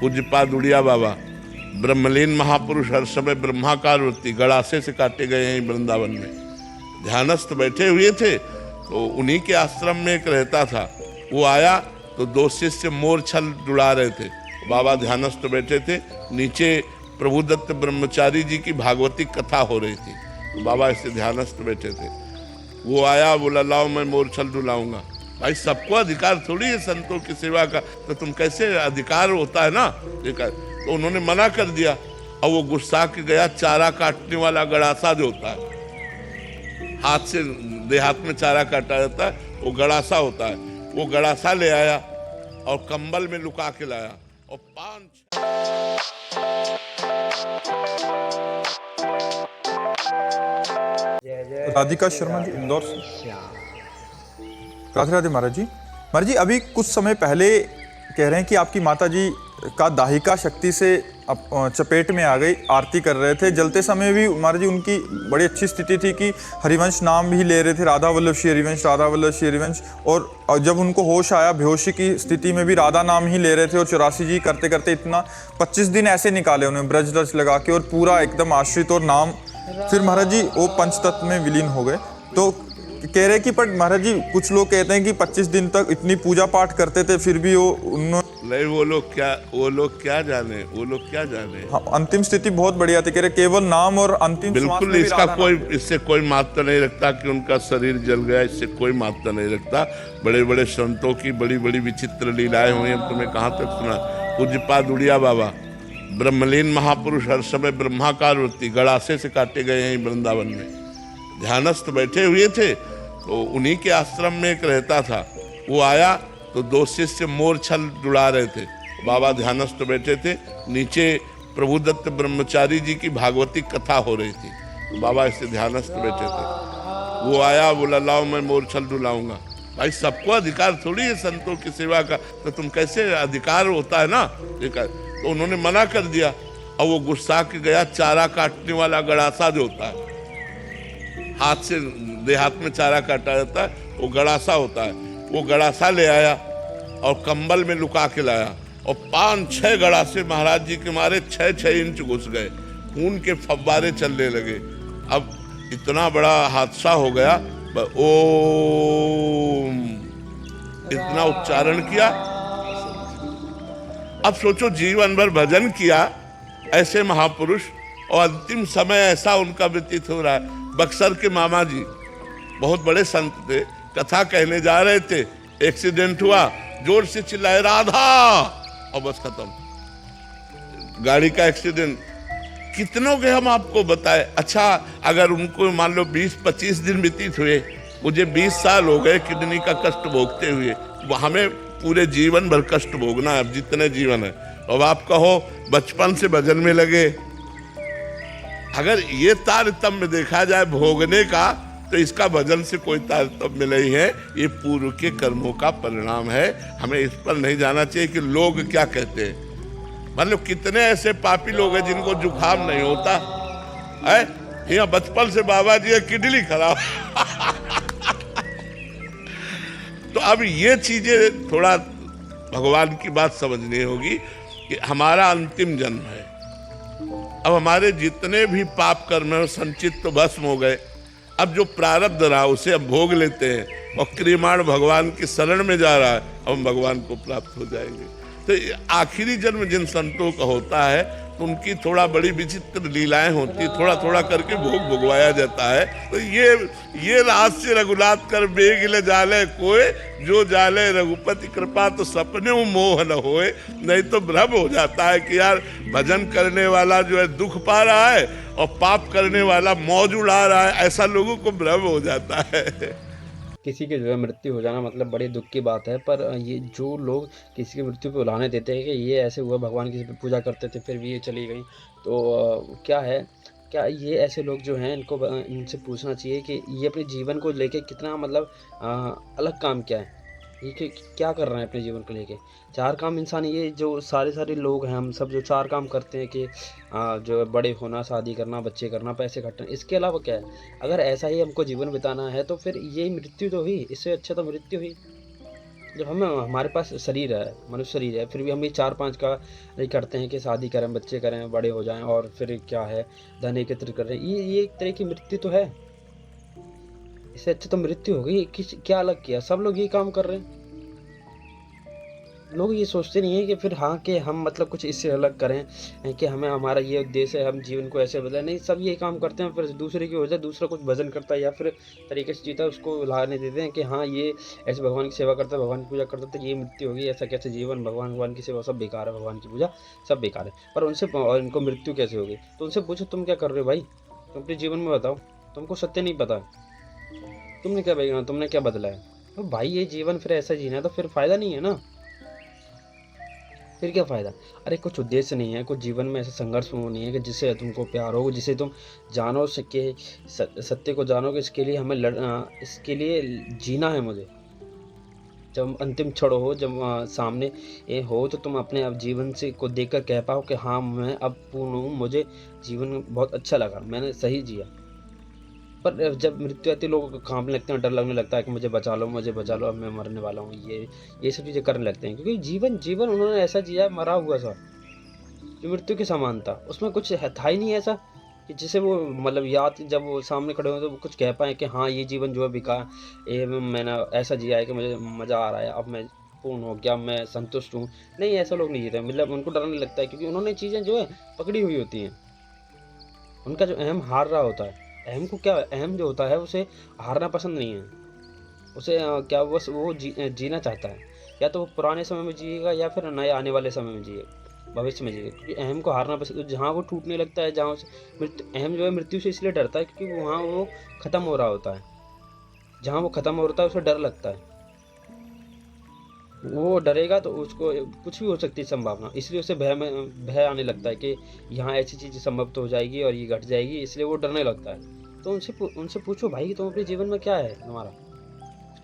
पूज्यपाद उड़िया बाबा ब्रह्मलीन महापुरुष हर समय ब्रह्माकार वृत्ति गड़ासे से काटे गए हैं वृंदावन में। ध्यानस्थ बैठे हुए थे तो उन्हीं के आश्रम में एक रहता था, वो आया तो दो शिष्य मोर छल जुड़ा रहे थे। बाबा ध्यानस्थ बैठे थे, नीचे प्रभुदत्त ब्रह्मचारी जी की भागवती कथा हो रही थी, तो बाबा ऐसे ध्यानस्थ बैठे थे। वो आया, बोला लाओ मैं मोर छल डुलाऊंगा। भाई सबको अधिकार थोड़ी है संतों की सेवा का, तो तुम कैसे, अधिकार होता है ना, तो उन्होंने मना कर दिया। और वो गुस्सा के गया, चारा काटने वाला गड़ासा जो होता है, हाथ से देहात में चारा काटा जाता है, वो गड़ासा होता है, वो गड़ासा ले आया और कंबल में लुका के लाया और 5 राधिका शर्मा जी इंदौर से। राधे राधे महाराज जी। महाराज जी अभी कुछ समय पहले कह रहे हैं कि आपकी माता जी का दाहिका शक्ति से चपेट में आ गई, आरती कर रहे थे, जलते समय भी महाराज जी उनकी बड़ी अच्छी स्थिति थी कि हरिवंश नाम भी ले रहे थे, राधा वल्लभ श्री हरिवंश, राधा वल्लभ श्री हरिवंश। और जब उनको होश आया, बेहोशी की स्थिति में भी राधा नाम ही ले रहे थे और 84 जी करते करते इतना 25 दिन ऐसे निकाले उन्हें ब्रज रज लगा के, और पूरा एकदम आश्रित और नाम। फिर महाराज जी वो पंचतत्व में विलीन हो गए। तो कह रहे कि पर महाराज जी कुछ लोग कहते हैं कि 25 दिन तक इतनी पूजा पाठ करते थे फिर भी वो नहीं, वो लोग क्या जाने, वो लोग क्या जाने। हाँ, अंतिम स्थिति बहुत बढ़िया थी, कह रहे केवल नाम और अंतिम बिल्कुल इसका कोई, इससे कोई महत्व नहीं रखता कि उनका शरीर जल गया, इससे कोई महत्व नहीं रखता। बड़े बड़े संतों की बड़ी बड़ी विचित्र लीलाएं हुई हैं, तुम्हें कहाँ तक सुना। पूज्यपाद उड़िया बाबा ब्रह्मलीन महापुरुष हर समय ब्रह्माकार वृत्ति गड़ासे से काटे गए हैं वृंदावन में। ध्यानस्थ बैठे हुए थे तो उन्हीं के आश्रम में एक रहता था, वो आया तो दो शिष्य मोर छल जुड़ा रहे थे। बाबा ध्यानस्थ बैठे थे, नीचे प्रभुदत्त ब्रह्मचारी जी की भागवती कथा हो रही थी, तो बाबा ऐसे ध्यानस्थ बैठे थे। वो आया, बोला लाओ मैं मोर छल डुलाऊंगा। भाई सबको अधिकार थोड़ी है संतों की सेवा का, तो तुम कैसे, अधिकार होता है ना, तो उन्होंने मना कर दिया। और वो गुस्सा के गया, चारा काटने वाला गड़ासा जो होता है, हाथ से देहात में चारा काटा जाता है, वो गड़ासा होता है, वो गड़ासा ले आया और कंबल में लुका के लाया और 5-6 गड़ासे महाराज जी के मारे 6-6 इंच घुस गए, खून के फव्वारे चलने लगे। अब इतना बड़ा हादसा हो गया, ओम इतना उच्चारण किया। अब सोचो जीवन भर भजन किया ऐसे महापुरुष, और अंतिम समय ऐसा उनका व्यतीत हो रहा है। बक्सर के मामा जी बहुत बड़े संत थे, कथा कहने जा रहे थे, एक्सीडेंट हुआ, जोर से चिल्लाए राधा, और बस खत्म। गाड़ी का एक्सीडेंट। कितनों के हम आपको बताए। अच्छा, अगर उनको मान लो 20-25 दिन व्यतीत हुए, मुझे 20 साल हो गए किडनी का कष्ट भोगते हुए, हमें पूरे जीवन भर कष्ट भोगना है, अब जितने जीवन है। अब आप कहो बचपन से भजन में लगे, अगर ये तारतम्य देखा जाए भोगने का, तो इसका भजन से कोई तारतम्य नहीं है, ये पूर्व के कर्मों का परिणाम है। हमें इस पर नहीं जाना चाहिए कि लोग क्या कहते हैं। मतलब कितने ऐसे पापी लोग हैं जिनको जुकाम नहीं होता है, यहाँ बचपन से बाबा जी है किडनी खराब। तो अब ये चीजें थोड़ा भगवान की बात समझनी होगी कि हमारा अंतिम जन्म है। अब हमारे जितने भी पाप कर्म है संचित तो भस्म हो गए, अब जो प्रारब्ध रहा उसे हम भोग लेते हैं, और क्रियमाण भगवान की शरण में जा रहा है, हम भगवान को प्राप्त हो जाएंगे। तो आखिरी जन्म जिन संतों का होता है तो उनकी थोड़ा बड़ी विचित्र लीलाएं होती, थोड़ा थोड़ा करके भोग भोगवाया जाता है। तो ये रहस्य रघुनाथ कर बेग ले जाले कोई, जो जाले रघुपति कृपा तो सपने मोह न होए। नहीं तो भ्रम हो जाता है कि यार भजन करने वाला जो है दुख पा रहा है और पाप करने वाला मौज उड़ा रहा है, ऐसा लोगों को भ्रम हो जाता है। किसी की जो है मृत्यु हो जाना मतलब बड़ी दुख की बात है, पर ये जो लोग किसी की मृत्यु पे उलाहने देते हैं कि ये ऐसे हुआ, भगवान की पूजा करते थे फिर भी ये चली गई, तो क्या है, क्या ये ऐसे लोग जो हैं इनको इनसे पूछना चाहिए कि ये अपने जीवन को लेके कितना मतलब अलग काम क्या है, ये क्या कर रहे हैं अपने जीवन को लेके। 4 काम इंसान, ये जो सारे लोग हैं, हम सब जो 4 काम करते हैं कि जो बड़े होना, शादी करना, बच्चे करना, पैसे इकट्ठा, इसके अलावा क्या है। अगर ऐसा ही हमको जीवन बिताना है तो फिर ये मृत्यु तो हुई, इससे अच्छा तो मृत्यु हुई। जब हम हमारे पास शरीर है, मनुष्य शरीर है, फिर भी हम ये 4-5 का नहीं करते हैं कि शादी करें, बच्चे करें, बड़े हो जाएँ और फिर क्या है धन एकत्रित कर रहे हैं। ये एक तरह की मृत्यु तो है। इससे अच्छा तो मृत्यु हो गई। क्या अलग किया? सब लोग यही काम कर रहे हैं। लोग ये सोचते नहीं है कि फिर हाँ कि हम मतलब कुछ इससे अलग करें कि हमें हमारा ये उद्देश्य है, हम जीवन को ऐसे बदलें। नहीं, सब यही काम करते हैं। फिर दूसरे की वजह दूसरा कुछ भजन करता है या फिर तरीके से जीता है, उसको लाने देते हैं कि हाँ ये ऐसे भगवान की सेवा करता है, भगवान की पूजा करता है, तो ये मृत्यु होगी। ऐसा कैसे जीवन, भगवान की सेवा सब बेकार है, भगवान की पूजा सब बेकार है। पर और इनको मृत्यु कैसे होगी? तो उनसे पूछो तुम क्या कर रहे हो भाई? तुम अपने जीवन में बताओ। तुमको सत्य नहीं पता, तुमने क्या बदला है? तो भाई ये जीवन फिर ऐसा जीना है तो फिर फायदा नहीं है ना। फिर क्या फ़ायदा? अरे कुछ उद्देश्य नहीं है, कुछ जीवन में ऐसा संघर्ष नहीं है कि जिससे तुमको प्यार हो, जिसे तुम जानो सके, सत्य को जानो कि इसके लिए हमें इसके लिए जीना है मुझे। जब अंतिम क्षण हो, जब सामने ये हो, तो तुम अपने अब जीवन से को देखकर कह पाओ कि हाँ मैं अब पूर्ण हूँ, मुझे जीवन बहुत अच्छा लगा, मैंने सही जिया। पर जब मृत्यु आती है लोगों को कांपने लगते हैं, डर लगने लगता है कि मुझे बचा लो, अब मैं मरने वाला हूँ। ये सब चीज़ें करने लगते हैं क्योंकि जीवन उन्होंने ऐसा जिया, मरा हुआ सा, जो मृत्यु के समान था। उसमें कुछ था ही नहीं ऐसा कि जिसे वो मतलब याद, जब वो सामने खड़े हो तो वो कुछ कह पाए कि हाँ ये जीवन जो है बेकार, ये मैंने ऐसा जिया है कि मुझे मज़ा आ रहा है, अब मैं पूर्ण हो गया, मैं संतुष्ट हूँ। नहीं, ऐसा लोग नहीं जीते। मतलब उनको डरने लगता है क्योंकि उन्होंने चीज़ें जो है पकड़ी हुई होती हैं। उनका जो अहम हार रहा होता है। अहम जो होता है उसे हारना पसंद नहीं है। उसे क्या बस वो जीना चाहता है। या तो वो पुराने समय में जिएगा या फिर नए आने वाले समय में जिएगा, भविष्य में जिएगा। क्योंकि अहम को हारना पसंद, जहाँ वो टूटने लगता है, जहाँ अहम जो है मृत्यु से इसलिए डरता है क्योंकि वहाँ वो ख़त्म हो रहा होता है। जहाँ वो ख़त्म हो रहा है उसे डर लगता है। वो डरेगा तो उसको कुछ भी हो सकती है संभावना, इसलिए उसे भय आने लगता है कि यहाँ ऐसी चीज़ संभव तो हो जाएगी और ये घट जाएगी, इसलिए वो डरने लगता है। तो उनसे पूछो भाई कि तुम अपने जीवन में क्या है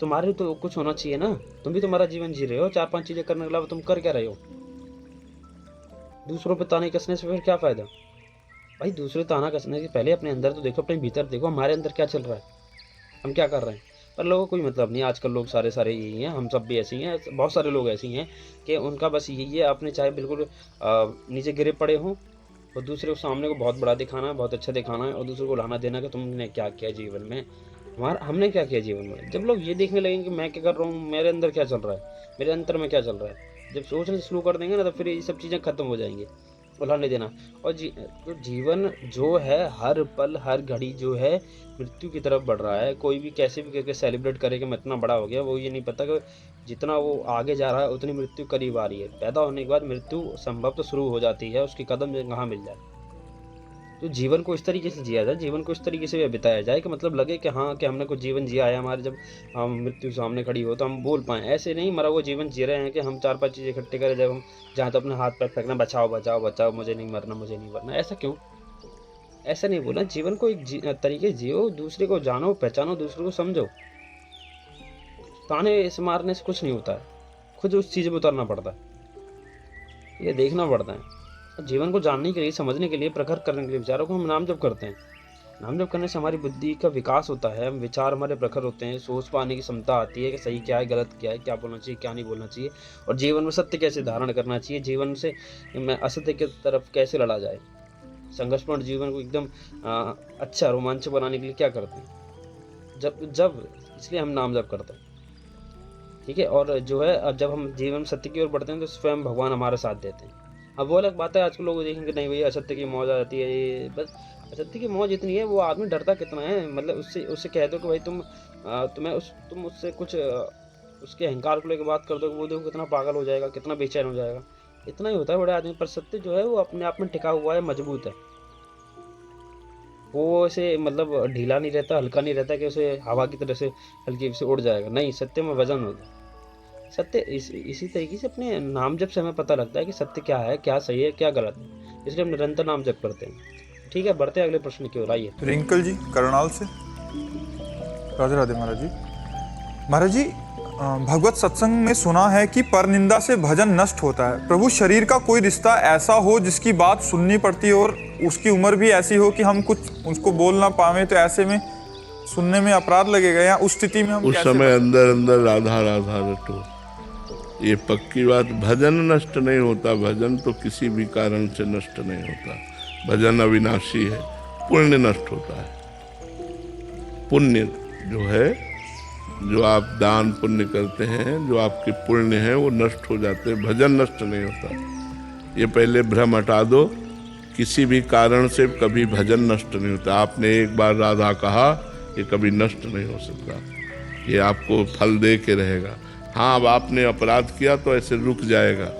तुम्हारे तो कुछ होना चाहिए ना। तुम भी तुम्हारा जीवन जी रहे हो, 4-5 चीज़ें करने के अलावा तुम कर क्या रहे हो? दूसरों पे ताने कसने से फिर क्या फ़ायदा भाई? दूसरे ताना कसने से पहले अपने अंदर तो देखो, अपने भीतर देखो, हमारे अंदर क्या चल रहा है, हम क्या कर रहे हैं। पर लोगों को कोई मतलब नहीं। आजकल लोग सारे यही हैं, हम सब भी ऐसे ही हैं। बहुत सारे लोग ऐसे ही हैं कि उनका बस यही है, आपने चाहे बिल्कुल नीचे गिरे पड़े हों और दूसरे को सामने को बहुत बड़ा दिखाना है, बहुत अच्छा दिखाना है और दूसरे को लाना देना कि तुमने क्या किया जीवन में, हमने क्या किया जीवन में। जब लोग ये देखने लगेंगे कि मैं क्या कर रहा हूँ, मेरे अंदर क्या चल रहा है, मेरे अंतर में क्या चल रहा है, जब सोचना शुरू कर देंगे ना, तो फिर ये सब चीज़ें खत्म हो जाएंगी। उलाने देना। और तो जीवन जो है हर पल हर घड़ी जो है मृत्यु की तरफ बढ़ रहा है। कोई भी कैसे भी करके सेलिब्रेट करे कि मैं इतना बड़ा हो गया, वो ये नहीं पता कि जितना वो आगे जा रहा है उतनी मृत्यु करीब आ रही है। पैदा होने के बाद मृत्यु संभव तो शुरू हो जाती है, उसकी कदम कहाँ मिल जाए। तो जीवन को इस तरीके से जिया जाए, जीवन को इस तरीके से बिताया जाए कि मतलब लगे कि हाँ कि हमने कुछ जीवन जिया है। हमारे जब हम मृत्यु सामने खड़ी हो तो हम बोल पाएँ। ऐसे नहीं मरा वो जीवन जी रहे हैं कि हम 4-5 चीज़ें इकट्ठे करें, जब हम जहाँ तो अपने हाथ पैर फेंकना, बचाओ बचाओ बचाओ, मुझे नहीं मरना, मुझे नहीं मरना। ऐसा क्यों? ऐसा नहीं बोला। जीवन को एक तरीके जियो, दूसरे को जानो, पहचानो, दूसरे को समझो। ताने से मारने से कुछ नहीं होता है, खुद उस चीज़ में उतरना पड़ता है, ये देखना पड़ता है। जीवन को जानने के लिए, समझने के लिए, प्रखर करने के लिए विचारों को हम नाम जप करते हैं। नाम जप करने से हमारी बुद्धि का विकास होता है, हम विचार हमारे प्रखर होते हैं, सोच पाने की क्षमता आती है कि सही क्या है, गलत क्या है, क्या बोलना चाहिए, क्या नहीं बोलना चाहिए, और जीवन में सत्य कैसे धारण करना चाहिए, जीवन से असत्य की तरफ कैसे लड़ा जाए। संघर्षपूर्ण जीवन को एकदम अच्छा रोमांच बनाने के लिए क्या करते हैं, जब इसलिए हम नाम जप करते हैं। ठीक है। और जो है अब जब हम जीवन सत्य की ओर बढ़ते हैं तो स्वयं भगवान हमारा साथ देते हैं। अब वो अलग बात है, आजकल लोग देखेंगे नहीं भैया असत्य की मौज आ जाती है, ये बस असत्य की मौज इतनी है, वो आदमी डरता कितना है। मतलब उससे कह दो कि भाई तुम उससे कुछ उसके अहंकार को लेकर बात कर दो, वो देखो कितना पागल हो जाएगा, कितना बेचैन हो जाएगा। इतना ही होता है बड़े आदमी। पर सत्य जो है वो अपने आप में टिका हुआ है, मजबूत है। वो ऐसे मतलब ढीला नहीं रहता, हल्का नहीं रहता कि उसे हवा की तरह से हल्की से उड़ जाएगा। नहीं, सत्य में वजन होता है। सत्य इसी तरीके से अपने नाम जप से हमें पता लगता है कि सत्य क्या है, क्या सही है, क्या गलत है। इसलिए हम निरंतर नाम जप करते हैं। ठीक है, बढ़ते हैं अगले प्रश्न की ओर। आइए रिंकल जी करनाल से। राधे राधे महाराज जी। महाराज जी, भगवत सत्संग में सुना है कि परनिंदा से भजन नष्ट होता है। प्रभु, शरीर का कोई रिश्ता ऐसा हो जिसकी बात सुननी पड़ती हो और उसकी उम्र भी ऐसी हो कि हम कुछ उसको बोल ना पावे, तो ऐसे में सुनने में अपराध लगेगा, या उस स्थिति में हम उस समय अंदर अंदर राधा राधा रटो। ये पक्की बात। भजन नष्ट नहीं होता, भजन तो किसी भी कारण से नष्ट नहीं होता। भजन अविनाशी है। पुण्य नष्ट होता है। पुण्य जो है, जो आप दान पुण्य करते हैं, जो आपके पुण्य हैं वो नष्ट हो जाते हैं, भजन नष्ट नहीं होता। ये पहले भ्रम हटा दो। किसी भी कारण से कभी भजन नष्ट नहीं होता। आपने एक बार राधा कहा, ये कभी नष्ट नहीं हो सकता, ये आपको फल दे के रहेगा। हाँ, अब आपने अपराध किया तो ऐसे रुक जाएगा,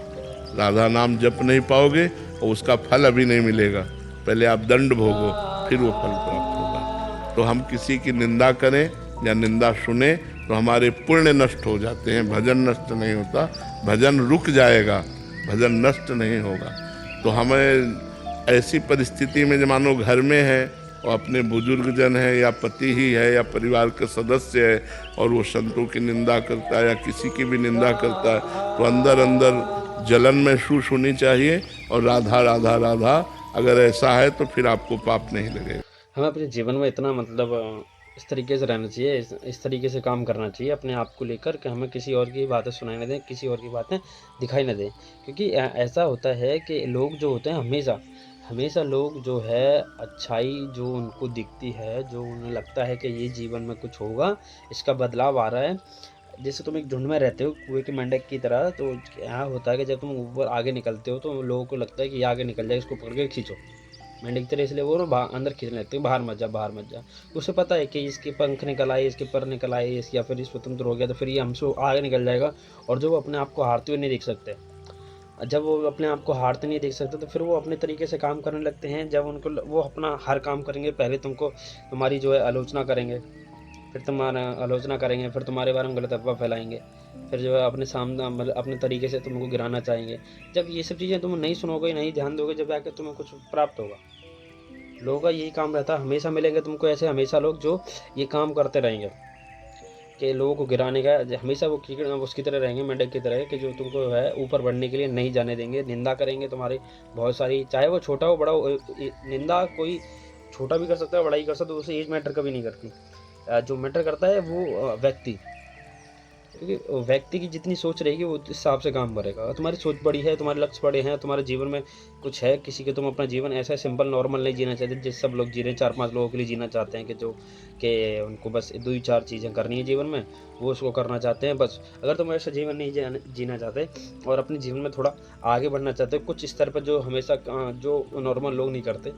राधा नाम जप नहीं पाओगे और उसका फल अभी नहीं मिलेगा। पहले आप दंड भोगो, फिर वो फल प्राप्त होगा। तो हम किसी की निंदा करें या निंदा सुने तो हमारे पुण्य नष्ट हो जाते हैं, भजन नष्ट नहीं होता। भजन रुक जाएगा, भजन नष्ट नहीं होगा। तो हमें ऐसी परिस्थिति में जो मानो घर में है और अपने बुजुर्ग जन है या पति ही है या परिवार के सदस्य है और वो संतों की निंदा करता है या किसी की भी निंदा करता है, तो अंदर अंदर जलन महसूस होनी चाहिए। और राधा राधा राधा अगर ऐसा है तो फिर आपको पाप नहीं लगेगा। हमें अपने जीवन में इतना मतलब इस तरीके से रहना चाहिए, इस तरीके से काम करना चाहिए अपने आप को लेकर कि हमें किसी और की बातें सुनाई न दें, किसी और की बातें दिखाई न दें। क्योंकि ऐसा होता है कि लोग जो होते हैं हमेशा लोग जो है अच्छाई जो उनको दिखती है, जो उन्हें लगता है कि ये जीवन में कुछ होगा, इसका बदलाव आ रहा है। जैसे तुम एक झुंड में रहते हो कुएं के मेंढक की तरह, तो क्या होता है कि जब तुम ऊपर आगे निकलते हो तो लोगों को लगता है कि ये आगे निकल जाए, इसको पकड़ के खींचो। मेंढक की तरह इसलिए वो ना अंदर खींचने लगते हैं, बाहर मत जा। उसे पता है कि इसके पंख निकल आए, इसके पर निकल आए, या फिर ये स्वतंत्र हो गया तो फिर ये हमसे आगे निकल जाएगा। और जब वो अपने आप को हारते हुए नहीं देख सकते, जब वो अपने आप को हारते नहीं देख सकते तो फिर वो अपने तरीके से काम करने लगते हैं। जब उनको वो अपना हर काम करेंगे, पहले तुम्हारी जो है आलोचना करेंगे, फिर तुम्हारा आलोचना करेंगे, फिर तुम्हारे बारे में गलत अफवाह फैलाएंगे, फिर जो है अपने सामने मतलब अपने तरीके से तुमको गिराना चाहेंगे। जब ये सब चीज़ें तुम नहीं सुनोगे, नहीं ध्यान दोगे, जब आके तुम्हें कुछ प्राप्त होगा। लोगों का यही काम रहता है, हमेशा मिलेंगे तुमको ऐसे हमेशा लोग जो ये काम करते रहेंगे कि लोगों को गिराने का। हमेशा वो उसकी तरह रहेंगे, मेंढक की तरह, कि जो तुमको है ऊपर बढ़ने के लिए नहीं जाने देंगे। निंदा करेंगे तुम्हारी बहुत सारी, चाहे वो छोटा हो बड़ा हो। निंदा कोई छोटा भी कर सकता है, बड़ा ही कर सकता है, उसे एज मैटर कभी नहीं करती। जो मैटर करता है वो व्यक्ति, क्योंकि व्यक्ति की जितनी सोच रहेगी वो उस हिसाब से काम करेगा। तुम्हारी सोच बड़ी है, तुम्हारे लक्ष्य बड़े हैं, तुम्हारे जीवन में कुछ है, किसी के तुम अपना जीवन ऐसा सिंपल नॉर्मल नहीं जीना चाहते जिस सब लोग जी रहे हैं। 4-5 लोगों के लिए जीना चाहते हैं कि उनको बस 2-4 चीज़ें करनी है जीवन में, वो उसको करना चाहते हैं बस। अगर तुम ऐसा जीवन नहीं जीना चाहते और अपने जीवन में थोड़ा आगे बढ़ना चाहते हो कुछ स्तर पर, जो हमेशा जो नॉर्मल लोग नहीं करते,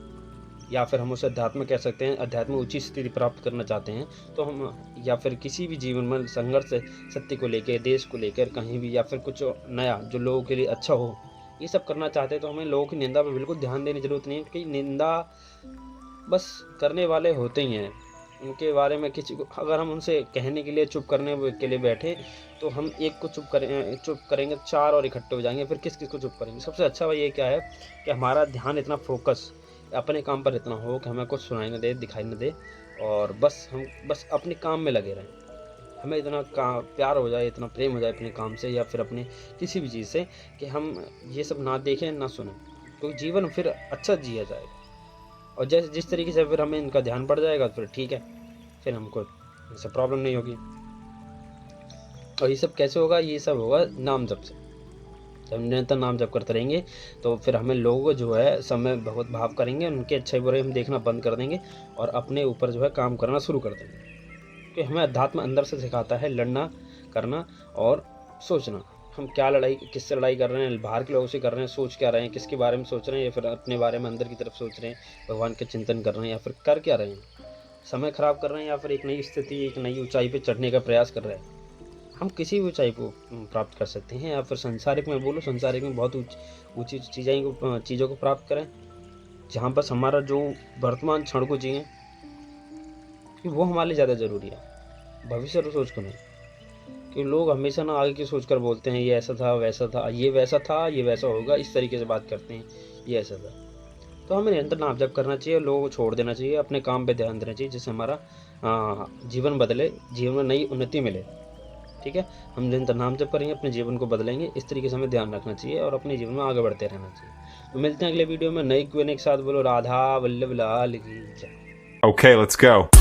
या फिर हम उसे अध्यात्म कह सकते हैं, अध्यात्म उच्च स्थिति प्राप्त करना चाहते हैं, तो हम या फिर किसी भी जीवन में संघर्ष सत्य को लेकर, देश को लेकर कहीं भी, या फिर कुछ नया जो लोगों के लिए अच्छा हो, ये सब करना चाहते हैं, तो हमें लोगों की निंदा पर बिल्कुल ध्यान देने की जरूरत नहीं है। क्योंकि निंदा बस करने वाले होते ही हैं, उनके बारे में किसी को अगर हम उनसे कहने के लिए चुप करने के लिए बैठे तो हम एक को चुप करेंगे 4 और इकट्ठे हो जाएंगे, फिर किस को चुप करेंगे। सबसे अच्छा भाई ये क्या है कि हमारा ध्यान इतना फोकस अपने काम पर इतना हो कि हमें कुछ सुनाई न दे, दिखाई न दे, और हम बस अपने काम में लगे रहें। हमें इतना प्यार हो जाए, इतना प्रेम हो जाए अपने काम से या फिर अपने किसी भी चीज़ से कि हम ये सब ना देखें ना सुनें, तो जीवन फिर अच्छा जिया जाएगा। और जिस तरीके से फिर हमें इनका ध्यान पड़ जाएगा फिर ठीक है, फिर हमको इससे प्रॉब्लम नहीं होगी। और ये सब कैसे होगा? ये सब होगा नाम जप से। जब निरंतर नाम जप करते रहेंगे तो फिर हमें लोग जो है समय बहुत भाव करेंगे, उनके अच्छे बुरे हम देखना बंद कर देंगे और अपने ऊपर जो है काम करना शुरू कर देंगे। क्योंकि हमें अध्यात्म अंदर से सिखाता है लड़ना, करना और सोचना। हम क्या किससे लड़ाई कर रहे हैं, बाहर के लोगों से कर रहे हैं, सोच क्या रहे हैं, किसके बारे में सोच रहे हैं, या फिर अपने बारे में अंदर की तरफ सोच रहे हैं, भगवान के चिंतन कर रहे हैं, या फिर कर क्या रहे हैं, समय खराब कर रहे हैं, या फिर एक नई स्थिति, एक नई ऊंचाई पे चढ़ने का प्रयास कर रहे हैं। हम किसी भी ऊंचाई को प्राप्त कर सकते हैं, या फिर संसारिक में बहुत ऊंची चीज़ों को प्राप्त करें, जहाँ बस हमारा जो वर्तमान क्षण को जिए, कि वो हमारे लिए ज़्यादा ज़रूरी है, भविष्य को सोच को नहीं। कि लोग हमेशा ना आगे की सोच कर बोलते हैं, ये ऐसा था, वैसा था, ये वैसा था, ये वैसा होगा, इस तरीके से बात करते हैं, ये ऐसा था। तो हमें निरंतर नाम जप करना चाहिए, लोगों को छोड़ देना चाहिए, अपने काम पे ध्यान देना चाहिए, जिससे हमारा जीवन बदले, जीवन में नई उन्नति मिले। ठीक है, हम निरंतर नाम जप करेंगे, अपने जीवन को बदलेंगे, इस तरीके से हमें ध्यान रखना चाहिए और अपने जीवन में आगे बढ़ते रहना चाहिए। तो मिलते हैं अगले वीडियो में नई क्वेश्चन के साथ। बोलो राधा वल्लभ लाल की जय। Okay, let's go.